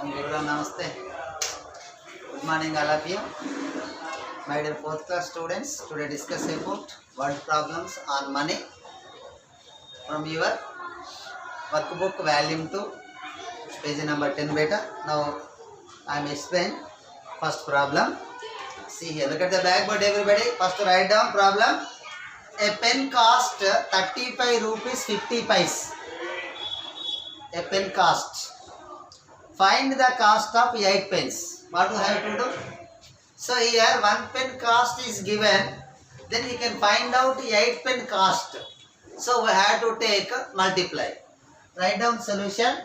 Guru Namaste. Good morning, all of you. My dear fourth class students, today discuss about word problems on money from your workbook volume 2, page number 10 beta. Now I am explain first problem. See here, look at the blackboard everybody. First write down problem. A pen cost 35 rupees 50 paise. A pen cost. Find the cost of 8 pence. What do you have to do? So here 1 pen cost is given. Then you can find out 8 pen cost. So we have to take multiply. Write down solution.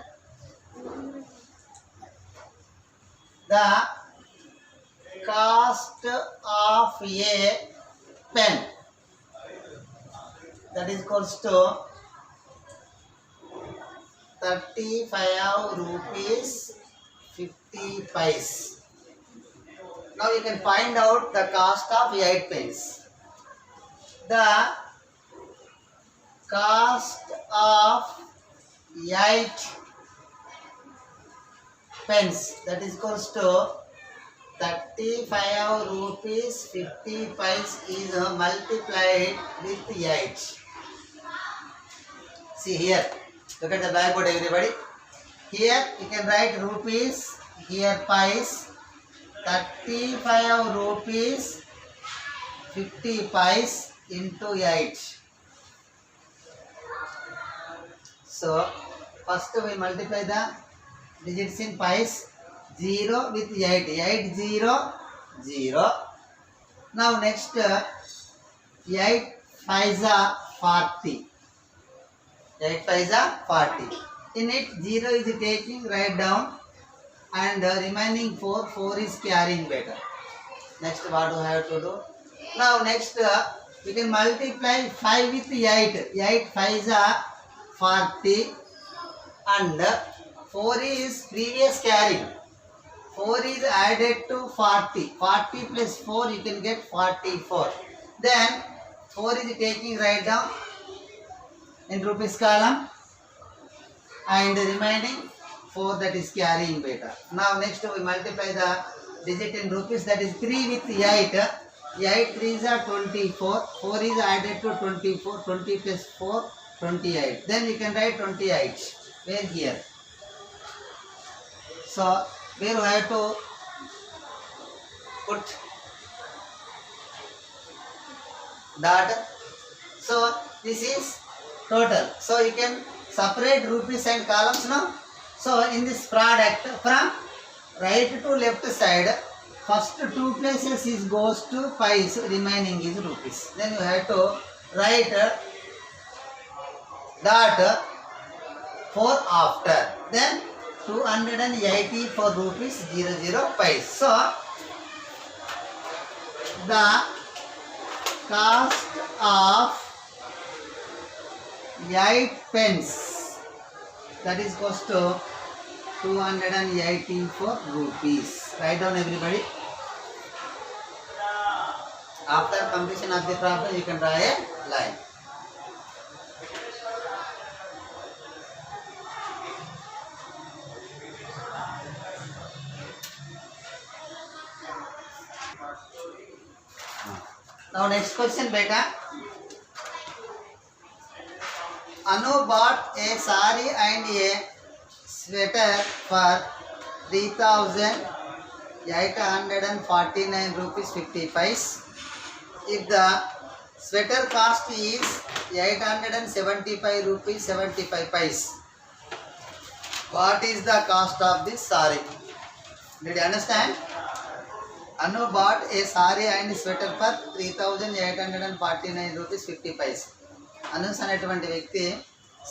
The cost of a pen, that is equals to 35 rupees 50 paise. Now you can find out the cost of 8 pence. The cost of 8 pence, that is equals to 35 rupees 50 paise is multiplied with 8. See here. Look at the blackboard everybody. Here you can write rupees, here paise, 35 rupees 50 paise into 8. So first we multiply the digits in paise, 0 with 8, 8 0 0. Now next 8 5s are 40. 8 5s are 40. In it 0 is taking, write down, and remaining 4 is carrying better. Next what do I have to do? Now next you can multiply 5 with 8. 8 5s are 40 and 4 is previous carrying. 4 is added to 40. 40 plus 4 you can get 44. Then 4 is taking, write down in rupees column, and the remaining 4 that is carrying beta. Now next we multiply the digit in rupees, that is 3 with 8. 8 3s are 24. 4 is added to 24. 20 plus 4 28. Then you can write 28. Where here? So where we have to put dot. So this is total. So you can separate rupees and columns now. So in this product, from right to left side, first 2 places is goes to paise, remaining is rupees. Then you have to write dot for after. Then 280 for rupees 00 paise. So the cost of 8 pence, that is cost to 284 rupees. Write down everybody. After completion of the problem you can draw a line. Now next question beta. Anu bought a sari and a sweater for 3,849 rupees 50 paise. If the sweater cost is 875 rupees 75 paise, what is the cost of this sari? Did you understand? Anu bought a sari and sweater for 3,849 rupees 50 paise. Anus అనేటువంటి వ్యక్తి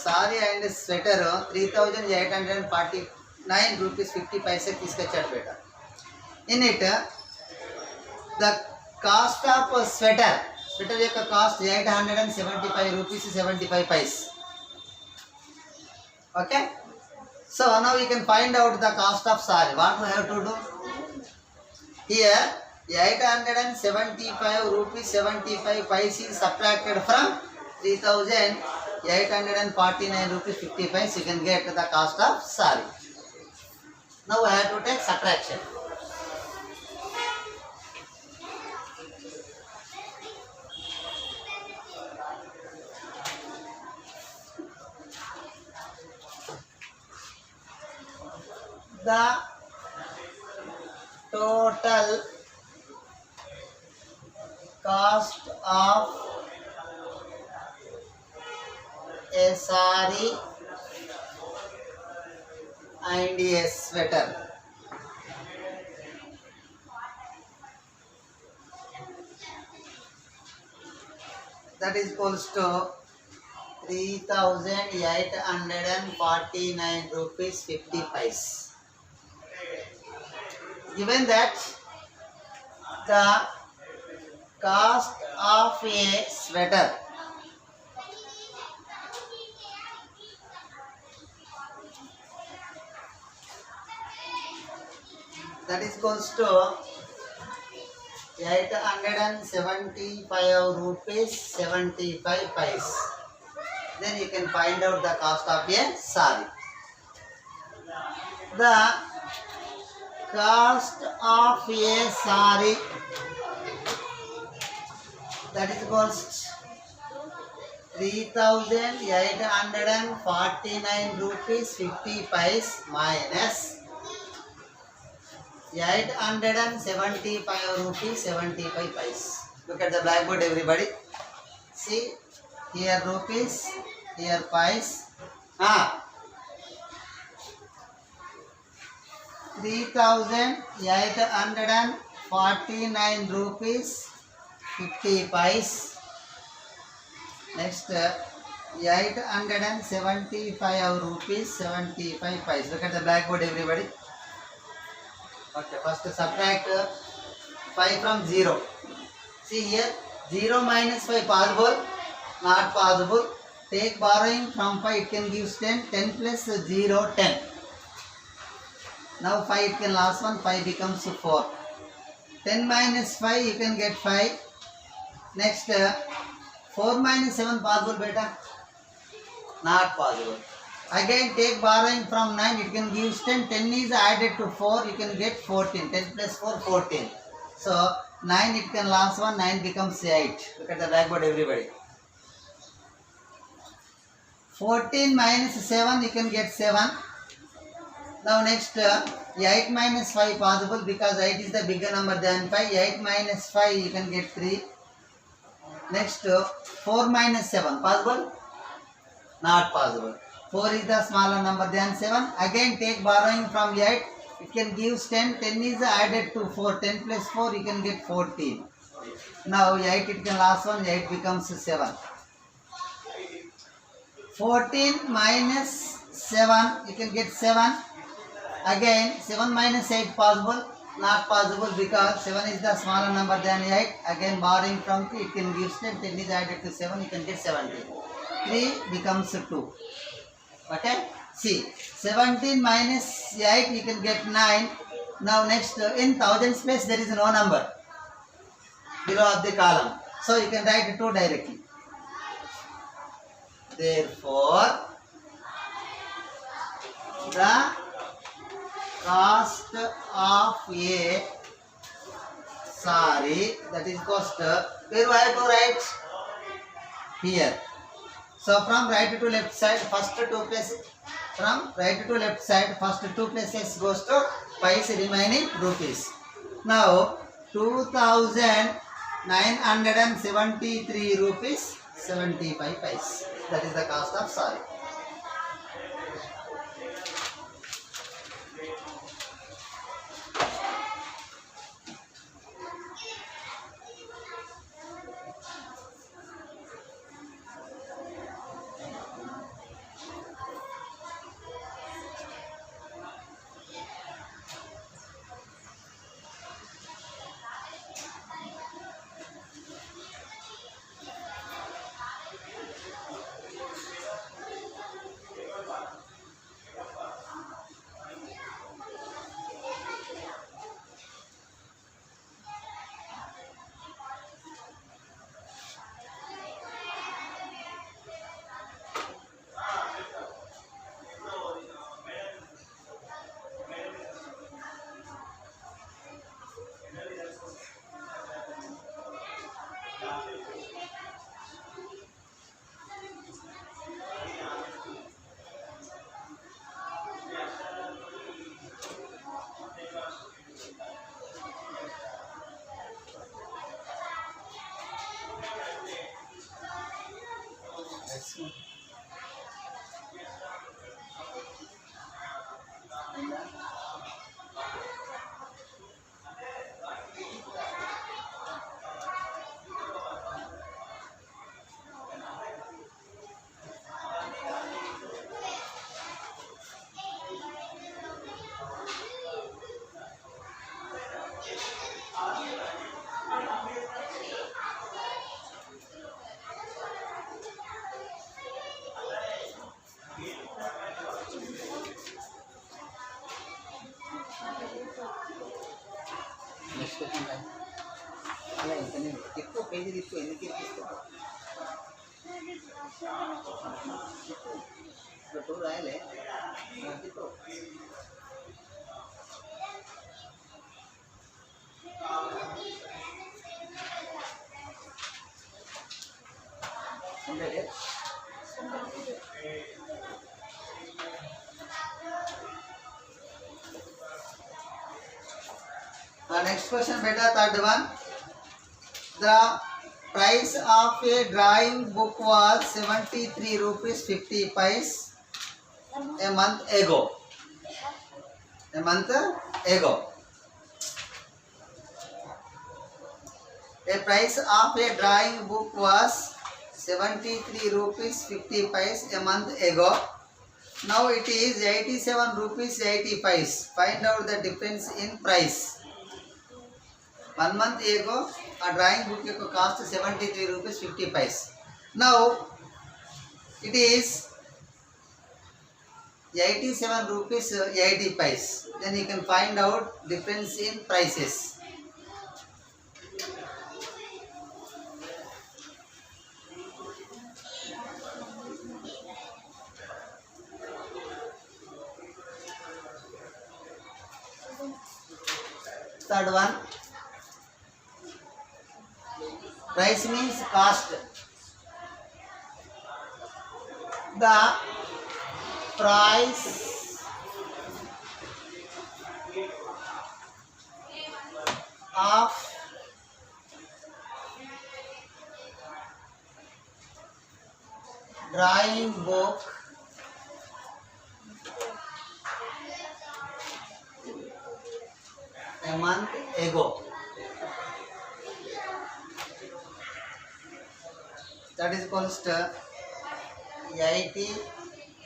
sari and sweater 3,849 rupees 50 paise తీసుకొచ్చాడు బేట. In it the cost of sweater యొక్క cost 875 rupees 75 paise. Okay, so now you can find out the cost of sari. What you have to do? Here 875 rupees 75 paise is subtracted from 3,849 rupees 50 paise. You can get the cost of sari. Now I have to take subtraction. The total cost of a sari and a sweater. That is equals to 3,849 rupees 50 paise. Given that the cost of a sweater that is equals to 875 rupees 75 paise. Then you can find out the cost of a sari. The cost of a sari that is equals 3,849 rupees 50 paise minus 875 rupees 75 paise. Look at the blackboard, everybody. See, here rupees, here paise. 3,849 rupees 50 paise. Next, 875 rupees 75 paise. Look at the blackboard, everybody. Okay, first subtract 5 from 0. See here, 0 minus 5 possible? Not possible. Take borrowing from 5, it can give 10. 10 plus 0, 10. Now 5 it can last one, 5 becomes 4. 10 minus 5, you can get 5. Next, 4 minus 7 possible beta? Not possible. Again take borrowing from 9, it can give 10. 10 is added to 4, you can get 14. 10 plus 4, 14. So 9 it can last one, 9 becomes 8. Look at the blackboard, everybody. 14 minus 7, you can get 7. Now next, 8 minus 5 possible because 8 is the bigger number than 5. 8 minus 5, you can get 3. Next, 4 minus 7 possible? Not possible. 4 is the smaller number than 7. Again take borrowing from 8. It can give 10. 10 is added to 4. 10 plus 4, you can get 14. Now 8 it can last one, 8 becomes 7. 14 minus 7, you can get 7. Again 7 minus 8 possible? Not possible because 7 is the smaller number than 8. Again borrowing from 3, it can give 10. 10 is added to 7, you can get 17. 3 becomes 2. Okay? See, 17 minus 8, you can get 9. Now next, in thousands place there is no number below of the column. So you can write 2 directly. Therefore, the cost of a sari, that is cost, where I have to write? Here. So from right to left side, first 2 places. From right to left side, first 2 places goes to paise, remaining rupees. Now 2,973 rupees 75 paise. That is the cost of sari. Page తీసుకో ఎందుకు తీసుకో two రాయలే తీసుకో next question beta, third one. The price of a drawing book was 73 rupees 50 paise a month ago. A month ago. The price of a drawing book was 73 rupees 50 paise a month ago. Now it is 87 rupees 80 paise. Find out the difference in price. 1 month ago a drawing book cost 73 rupees 50 paise. Now it is 87 rupees 80 paise. Then you can find out difference in prices. Third one, price means cost. The price of drawing book a month ago. That is equals to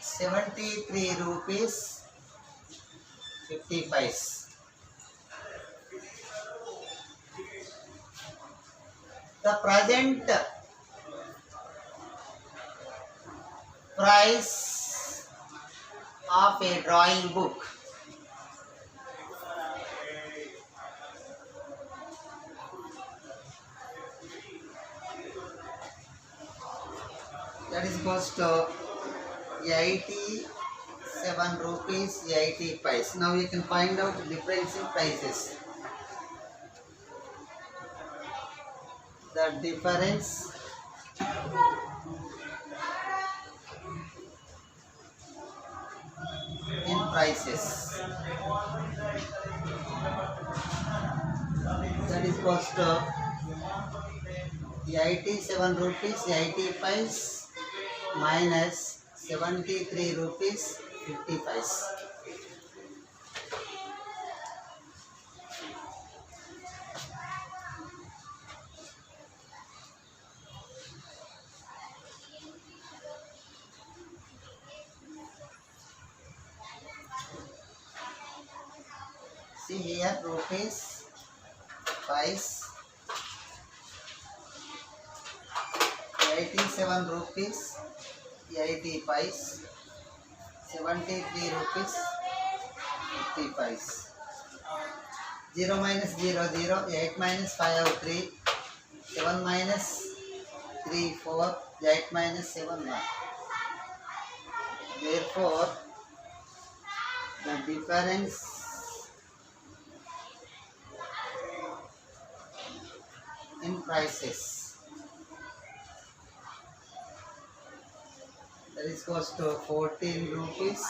73 rupees 50 paise. The present price of a drawing book that is equals to 87 rupees 80 paise. Now you can find out the difference in prices. The difference in prices, that is equals to 87 rupees 80 paise minus 73 rupees 50 paise. See here, rupees, paise, 87 rupees 80 paise, 73 rupees 50 paise. 0 minus 0 0, 8 minus 5 3, 7 minus 3 4, 8 minus 7 1. Therefore the difference in prices, that is cost to 14 rupees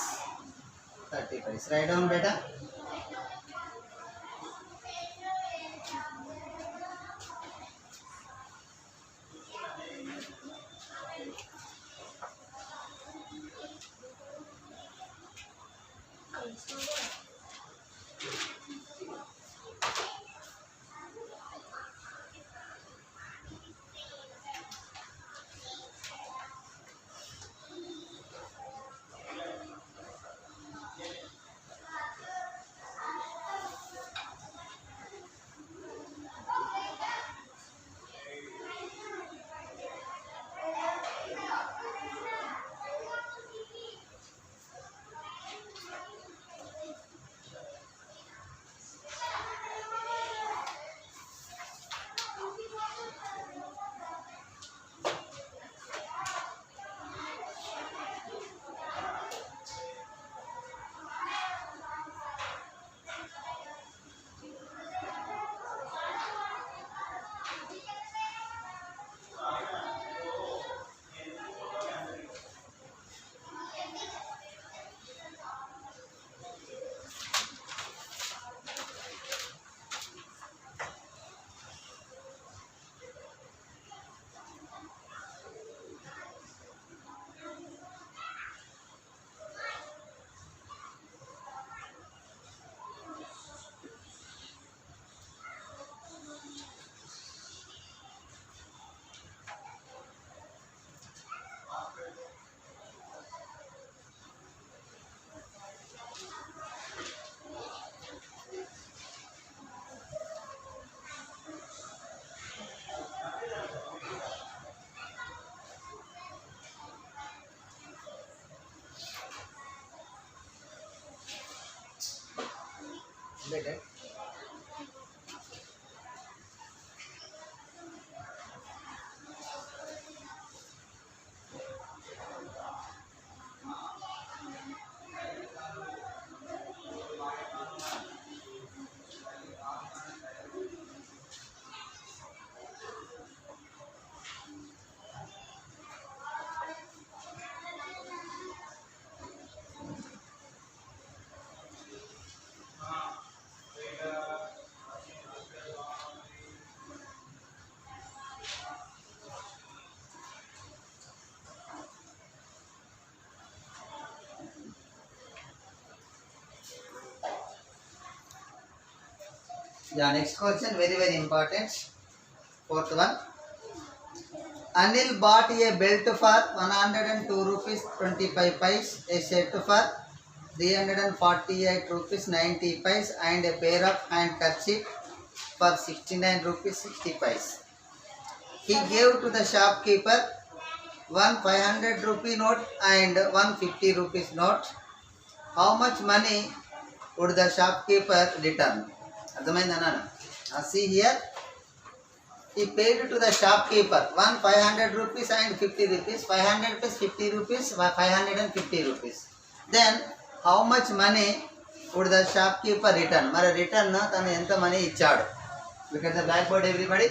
30 paise. Write down beta. Better. Yeah, next question, very important. Fourth one. Anil bought a belt for 102 rupees 25 paise, a shirt for 348 rupees 90 paise, and a pair of handkerchief for 69 rupees 60 paise. He gave to the shopkeeper one 500 rupee note and one 50 rupees note. How much money would the shopkeeper return? అర్థమైందా నాన్న? See here, he paid to the shopkeeper one 500 rupees and 50 rupees. 500 plus 50 rupees, 550 rupees. Then how much money would the shopkeeper return? మరి return తను ఎంత money ఇచ్చాడు? Look at the blackboard everybody.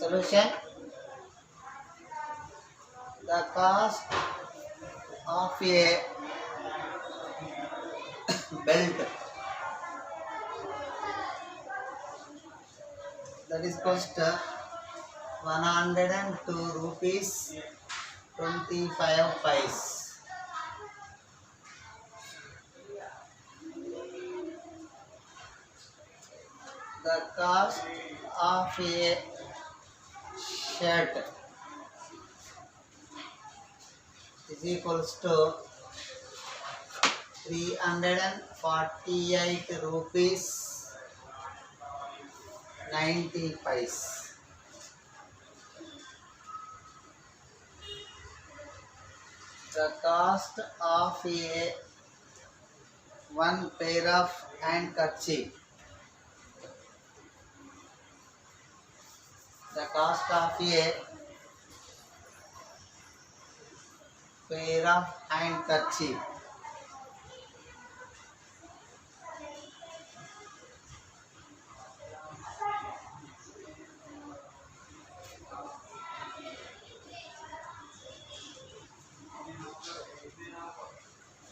Solution. The cost of a belt, that is cost 102 rupees 25 paise. The cost of a shirt is equals to 348 rupees 90 paise. The cost of a one pair of handkerchief. The cost of a pair of handkerchief.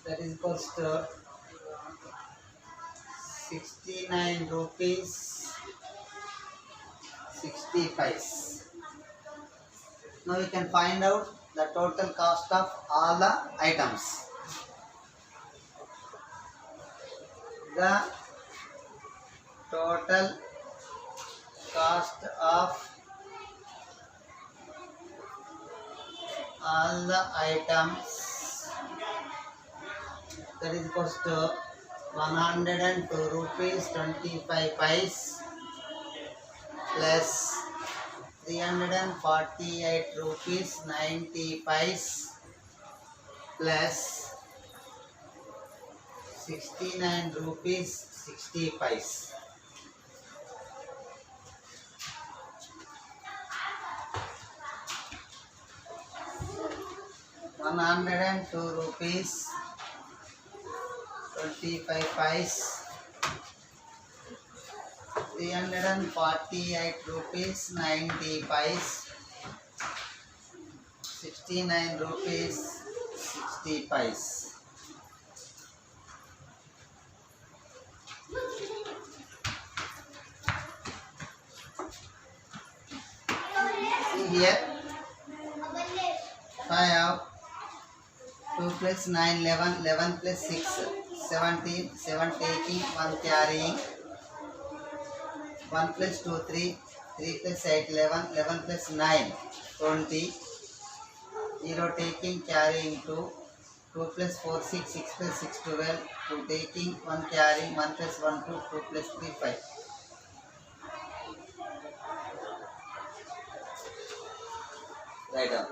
That is cost 69 rupees 60 paise. Now we can find out the total cost of all the items. The total cost of all the items, that is cost 102 rupees 25 paise plus 348 rupees 90 paise plus 69 rupees 60 paise. ₹102 25 paise, 348 rupees 90 paise, 69 rupees 60 paise. See here, 5, 2 plus 9, 11, 11 plus 6, 17, 7 taking, 1 carrying, 1 plus 2, 3, 3 plus 8, 11, 11 plus 9, 20, 0 taking, carrying 2, 2 plus 4, 6, 6 plus 6, 12, 2 taking, 1 carrying, 1 plus 1, 2, 2 plus 3, 5. Write down.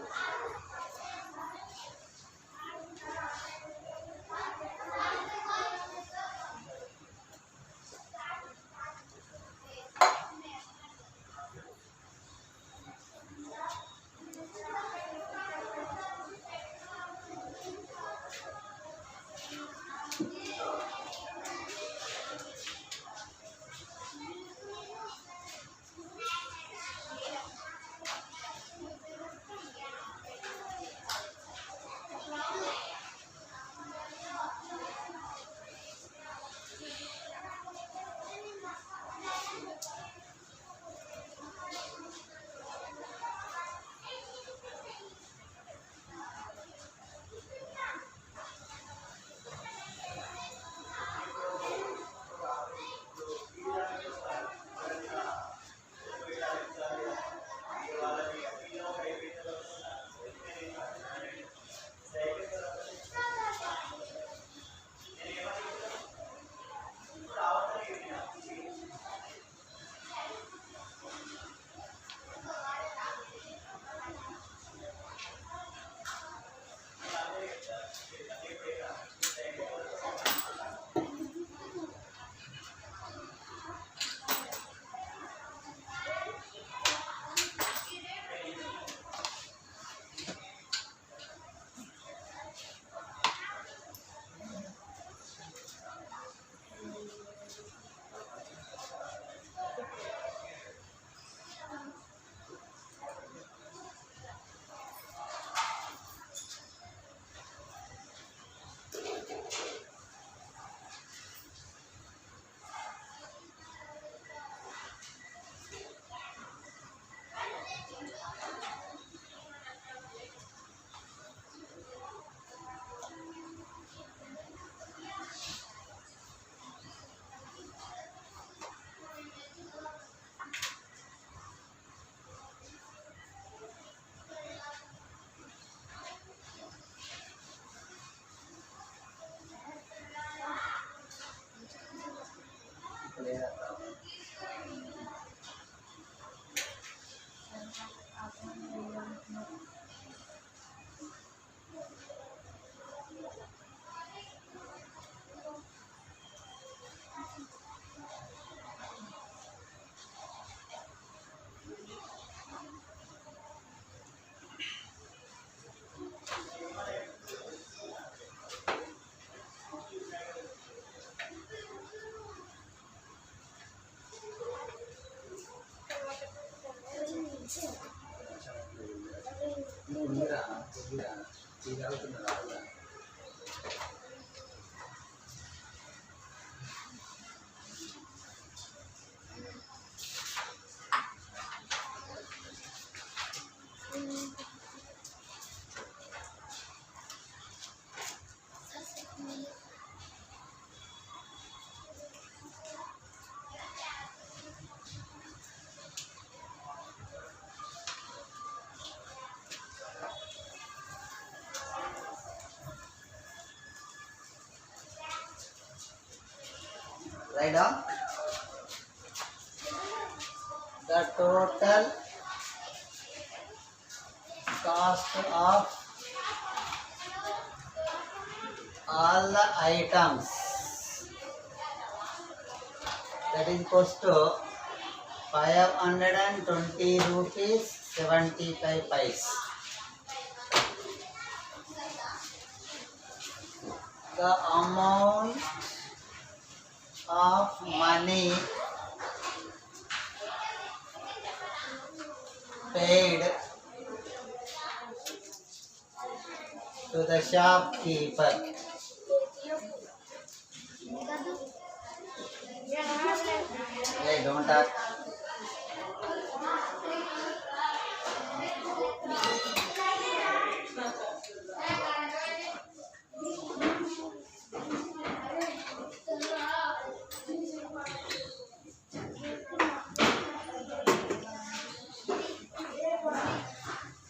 Write down the total cost of all the items, that is equals to 520 rupees 75 paise. The amount of money paid to the shopkeeper. Hey, don't talk.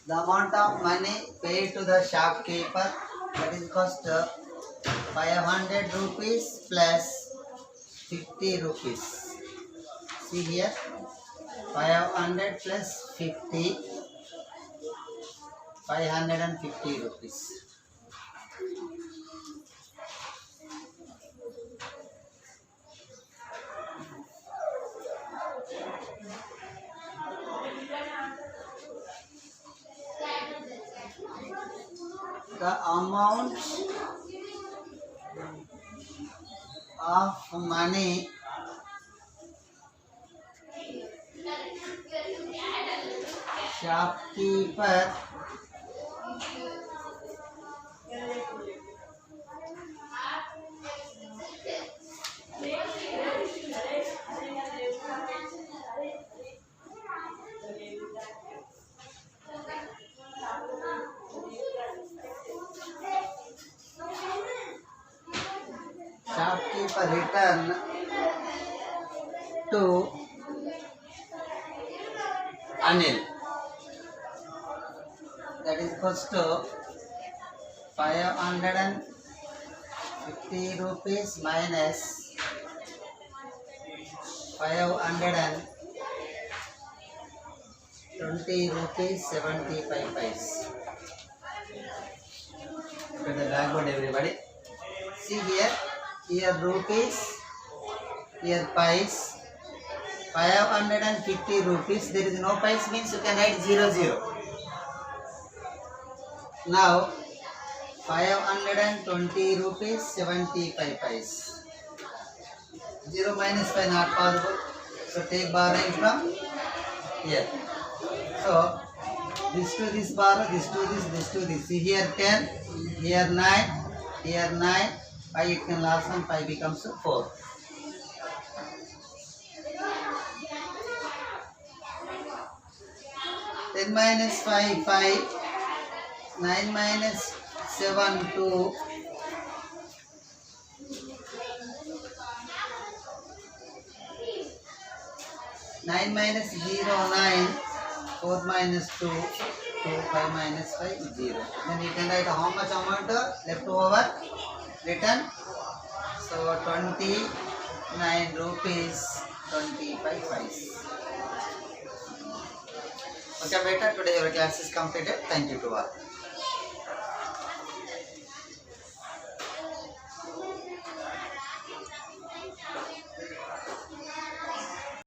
The amount of money paid to the shopkeeper, that is cost 500 rupees plus 50 rupees. See here, 500 plus 50 550 rupees. The amount of money shopkeeper return to Anil, that is equals to 550 rupees minus 520 rupees 75 paise. Look at the blackboard, everybody. See here rupees, here paise. 550 rupees, there is no paise, means you can write 00. Now 520 rupees 75 paise. 0 minus 5 not possible, so take borrowing from here. So this to this borrow, this to this, this to this. See here 10, here 9, here 9, 5 it can last on 5 becomes 4. Ten minus 5, 5. 9 minus 7, 2. 9 minus 0, 9. 4 minus 2, 2. 5 minus 5, 0. Then you can write how much amount left over written. So 29 rupees 25 paise. Okay, better. Today your class is completed. Thank you to all.